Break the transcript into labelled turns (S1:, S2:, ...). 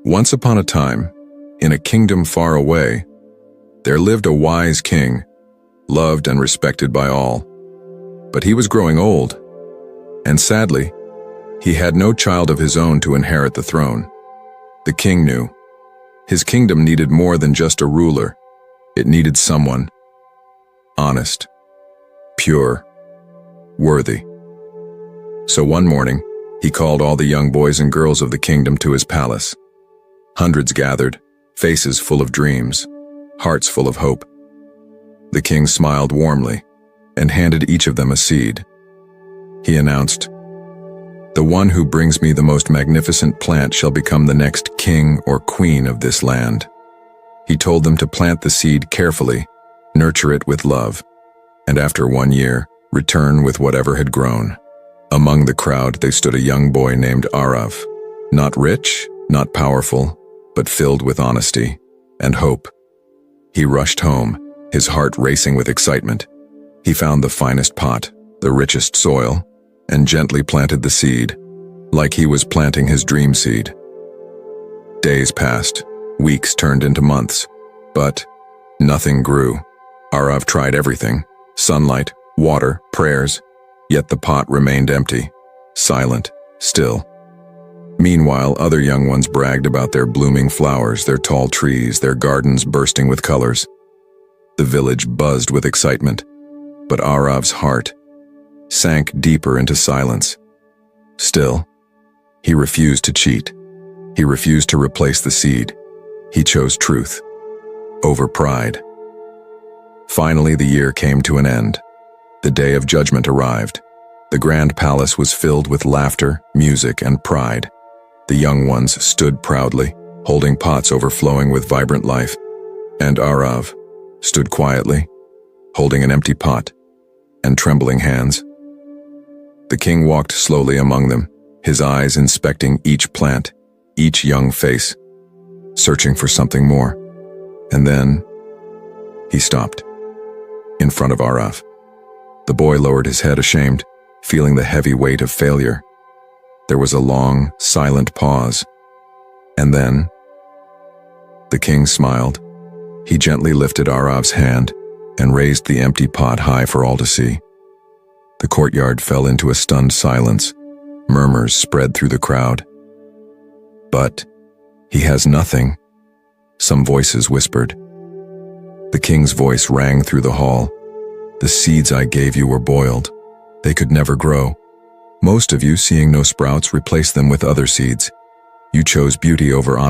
S1: Once upon a time, in a kingdom far away, there lived a wise king, loved and respected by all. But he was growing old, and sadly, he had no child of his own to inherit the throne. The king knew. His kingdom needed more than just a ruler. It needed someone honest, pure, worthy. So one morning, he called all the young boys and girls of the kingdom to his palace. Hundreds gathered, faces full of dreams, hearts full of hope. The king smiled warmly and handed each of them a seed. He announced, "The one who brings me the most magnificent plant shall become the next king or queen of this land." He told them to plant the seed carefully, nurture it with love, and after 1 year, return with whatever had grown. Among the crowd, there stood a young boy named Arav, not rich, not powerful, but filled with honesty and hope. He rushed home, his heart racing with excitement. He found the finest pot, the richest soil, and gently planted the seed, like he was planting his dream seed. Days passed, weeks turned into months, but nothing grew. Arav tried everything: sunlight, water, prayers, yet the pot remained empty, silent, still. Meanwhile, other young ones bragged about their blooming flowers, their tall trees, their gardens bursting with colors. The village buzzed with excitement, but Arav's heart sank deeper into silence. Still, he refused to cheat. He refused to replace the seed. He chose truth over pride. Finally, the year came to an end. The day of judgment arrived. The grand palace was filled with laughter, music, and pride. The young ones stood proudly, holding pots overflowing with vibrant life, and Arav stood quietly, holding an empty pot and trembling hands. The king walked slowly among them, his eyes inspecting each plant, each young face, searching for something more. And then he stopped in front of Arav. The boy lowered his head, ashamed, feeling the heavy weight of failure. There was a long, silent pause, and then the king smiled. He gently lifted Arav's hand and raised the empty pot high for all to see. The courtyard fell into a stunned silence. Murmurs spread through the crowd. "But he has nothing," some voices whispered. The king's voice rang through the hall. "The seeds I gave you were boiled. They could never grow. Most of you, seeing no sprouts, replaced them with other seeds. You chose beauty over honesty.